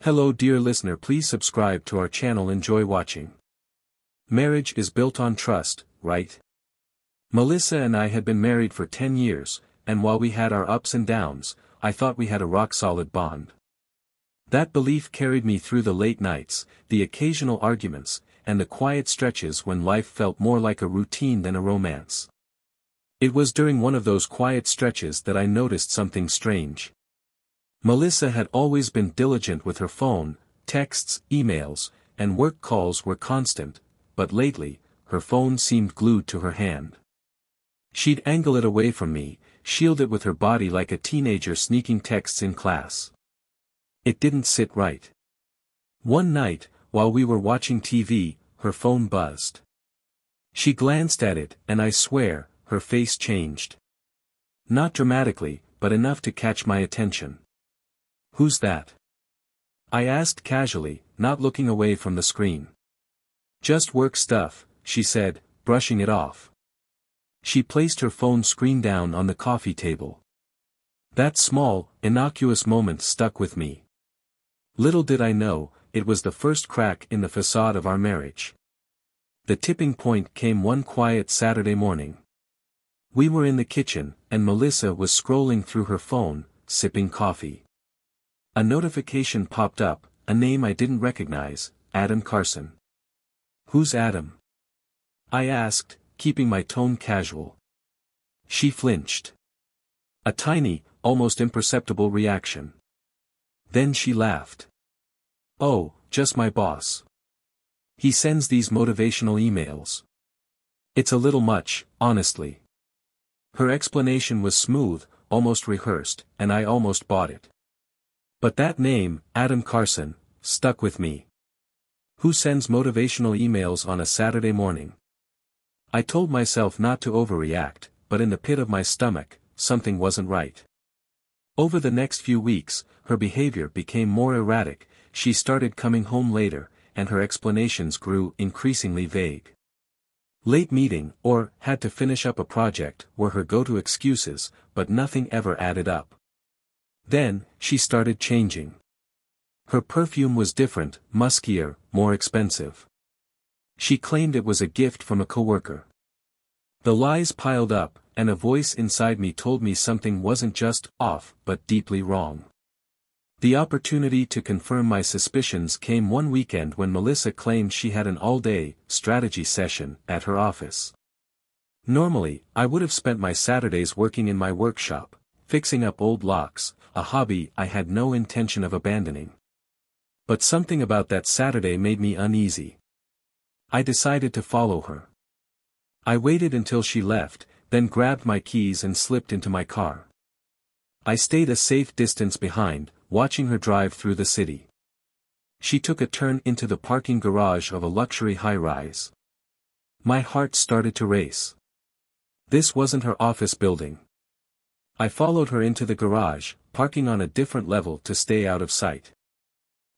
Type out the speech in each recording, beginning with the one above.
Hello dear listener, please subscribe to our channel. Enjoy watching. Marriage is built on trust, right? Melissa and I had been married for 10 years, and while we had our ups and downs, I thought we had a rock-solid bond. That belief carried me through the late nights, the occasional arguments, and the quiet stretches when life felt more like a routine than a romance. It was during one of those quiet stretches that I noticed something strange. Melissa had always been diligent with her phone, texts, emails, and work calls were constant, but lately, her phone seemed glued to her hand. She'd angle it away from me, shield it with her body like a teenager sneaking texts in class. It didn't sit right. One night, while we were watching TV, her phone buzzed. She glanced at it, and I swear, her face changed. Not dramatically, but enough to catch my attention. "Who's that?" I asked casually, not looking away from the screen. "Just work stuff," she said, brushing it off. She placed her phone screen down on the coffee table. That small, innocuous moment stuck with me. Little did I know, it was the first crack in the facade of our marriage. The tipping point came one quiet Saturday morning. We were in the kitchen, and Melissa was scrolling through her phone, sipping coffee. A notification popped up, a name I didn't recognize, Adam Carson. "Who's Adam?" I asked, keeping my tone casual. She flinched. A tiny, almost imperceptible reaction. Then she laughed. "Oh, just my boss. He sends these motivational emails. It's a little much, honestly." Her explanation was smooth, almost rehearsed, and I almost bought it. But that name, Adam Carson, stuck with me. Who sends motivational emails on a Saturday morning? I told myself not to overreact, but in the pit of my stomach, something wasn't right. Over the next few weeks, her behavior became more erratic, she started coming home later, and her explanations grew increasingly vague. Late meeting, or had to finish up a project, were her go-to excuses, but nothing ever added up. Then, she started changing. Her perfume was different, muskier, more expensive. She claimed it was a gift from a coworker. The lies piled up, and a voice inside me told me something wasn't just off, but deeply wrong. The opportunity to confirm my suspicions came one weekend when Melissa claimed she had an all-day strategy session at her office. Normally, I would have spent my Saturdays working in my workshop, fixing up old locks, a hobby I had no intention of abandoning. But something about that Saturday made me uneasy. I decided to follow her. I waited until she left, then grabbed my keys and slipped into my car. I stayed a safe distance behind, watching her drive through the city. She took a turn into the parking garage of a luxury high-rise. My heart started to race. This wasn't her office building. I followed her into the garage, parking on a different level to stay out of sight.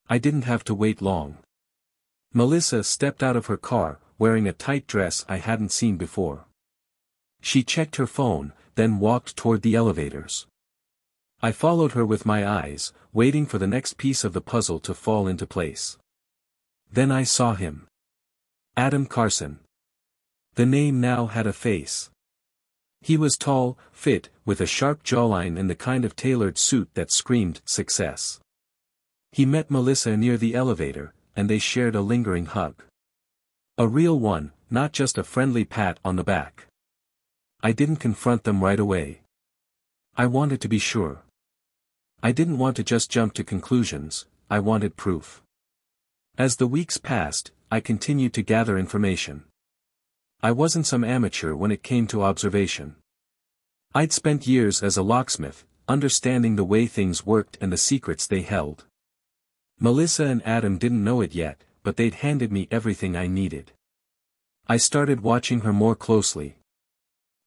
I didn't have to wait long. Melissa stepped out of her car, wearing a tight dress I hadn't seen before. She checked her phone, then walked toward the elevators. I followed her with my eyes, waiting for the next piece of the puzzle to fall into place. Then I saw him. Adam Carson. The name now had a face. He was tall, fit, with a sharp jawline and the kind of tailored suit that screamed success. He met Melissa near the elevator, and they shared a lingering hug. A real one, not just a friendly pat on the back. I didn't confront them right away. I wanted to be sure. I didn't want to just jump to conclusions, I wanted proof. As the weeks passed, I continued to gather information. I wasn't some amateur when it came to observation. I'd spent years as a locksmith, understanding the way things worked and the secrets they held. Melissa and Adam didn't know it yet, but they'd handed me everything I needed. I started watching her more closely.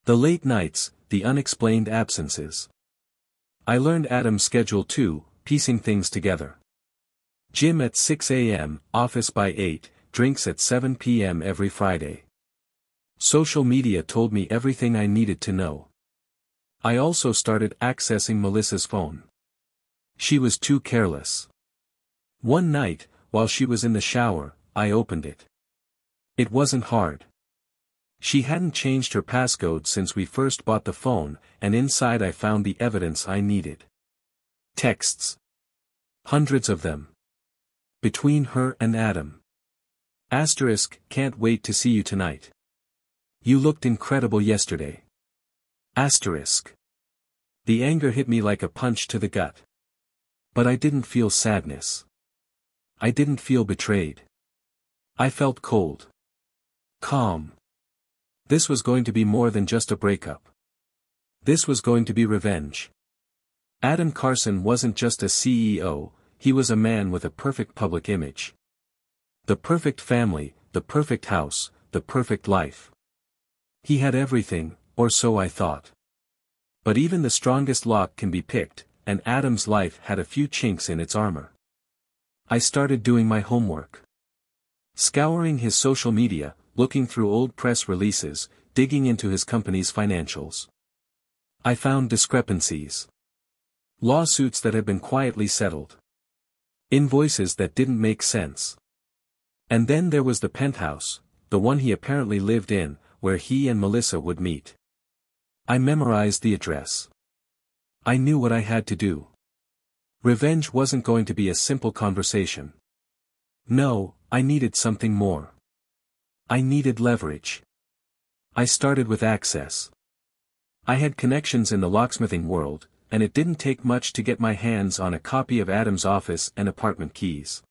The late nights, the unexplained absences. I learned Adam's schedule too, piecing things together. Gym at 6 a.m., office by 8, drinks at 7 p.m. every Friday. Social media told me everything I needed to know. I also started accessing Melissa's phone. She was too careless. One night, while she was in the shower, I opened it. It wasn't hard. She hadn't changed her passcode since we first bought the phone, and inside I found the evidence I needed. Texts. Hundreds of them. Between her and Adam. Asterisk, can't wait to see you tonight. You looked incredible yesterday. Asterisk. The anger hit me like a punch to the gut. But I didn't feel sadness. I didn't feel betrayed. I felt cold. Calm. This was going to be more than just a breakup. This was going to be revenge. Adam Carson wasn't just a CEO, he was a man with a perfect public image. The perfect family, the perfect house, the perfect life. He had everything, or so I thought. But even the strongest lock can be picked, and Adam's life had a few chinks in its armor. I started doing my homework. Scouring his social media, looking through old press releases, digging into his company's financials. I found discrepancies. Lawsuits that had been quietly settled. Invoices that didn't make sense. And then there was the penthouse, the one he apparently lived in, where he and Melissa would meet. I memorized the address. I knew what I had to do. Revenge wasn't going to be a simple conversation. No, I needed something more. I needed leverage. I started with access. I had connections in the locksmithing world, and it didn't take much to get my hands on a copy of Adam's office and apartment keys.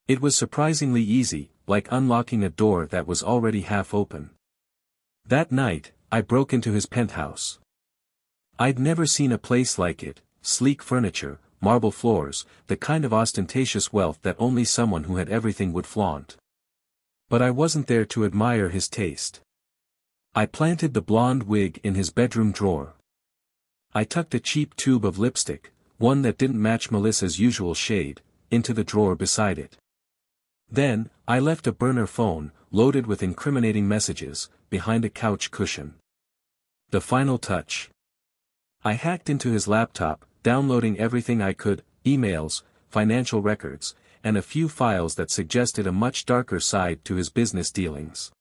It was surprisingly easy, like unlocking a door that was already half open. That night, I broke into his penthouse. I'd never seen a place like it, sleek furniture, marble floors, the kind of ostentatious wealth that only someone who had everything would flaunt. But I wasn't there to admire his taste. I planted the blonde wig in his bedroom drawer. I tucked a cheap tube of lipstick, one that didn't match Melissa's usual shade, into the drawer beside it. Then, I left a burner phone, loaded with incriminating messages, behind a couch cushion. The final touch. I hacked into his laptop, downloading everything I could, emails, financial records, and a few files that suggested a much darker side to his business dealings.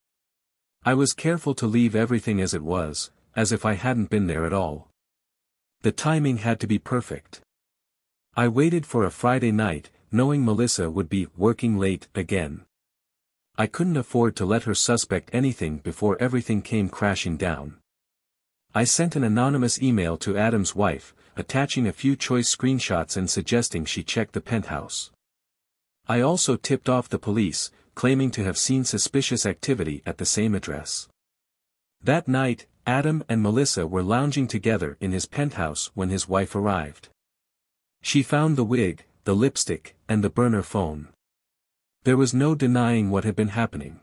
I was careful to leave everything as it was, as if I hadn't been there at all. The timing had to be perfect. I waited for a Friday night, knowing Melissa would be working late again. I couldn't afford to let her suspect anything before everything came crashing down. I sent an anonymous email to Adam's wife, attaching a few choice screenshots and suggesting she check the penthouse. I also tipped off the police, claiming to have seen suspicious activity at the same address. That night, Adam and Melissa were lounging together in his penthouse when his wife arrived. She found the wig, the lipstick, and the burner phone. There was no denying what had been happening.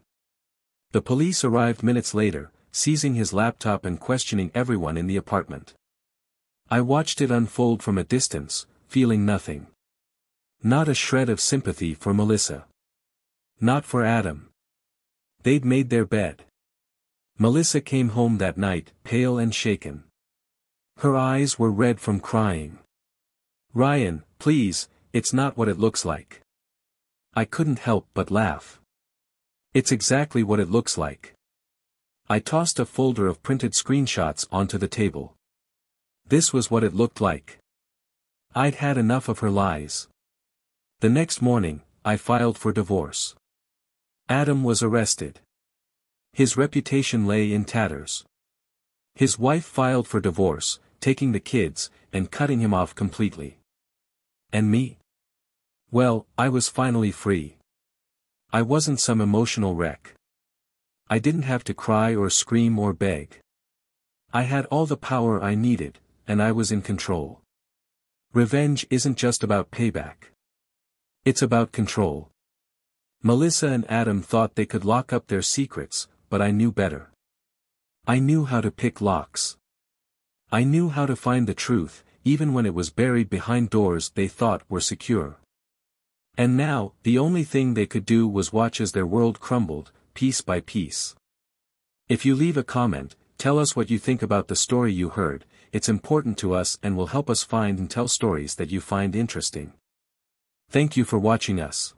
The police arrived minutes later, seizing his laptop and questioning everyone in the apartment. I watched it unfold from a distance, feeling nothing. Not a shred of sympathy for Melissa. Not for Adam. They'd made their bed. Melissa came home that night, pale and shaken. Her eyes were red from crying. "Ryan, please, it's not what it looks like." I couldn't help but laugh. "It's exactly what it looks like." I tossed a folder of printed screenshots onto the table. This was what it looked like. I'd had enough of her lies. The next morning, I filed for divorce. Adam was arrested. His reputation lay in tatters. His wife filed for divorce, taking the kids, and cutting him off completely. And me? Well, I was finally free. I wasn't some emotional wreck. I didn't have to cry or scream or beg. I had all the power I needed, and I was in control. Revenge isn't just about payback. It's about control. Melissa and Adam thought they could lock up their secrets, but I knew better. I knew how to pick locks. I knew how to find the truth, even when it was buried behind doors they thought were secure. And now, the only thing they could do was watch as their world crumbled, piece by piece. If you leave a comment, tell us what you think about the story you heard. It's important to us and will help us find and tell stories that you find interesting. Thank you for watching us.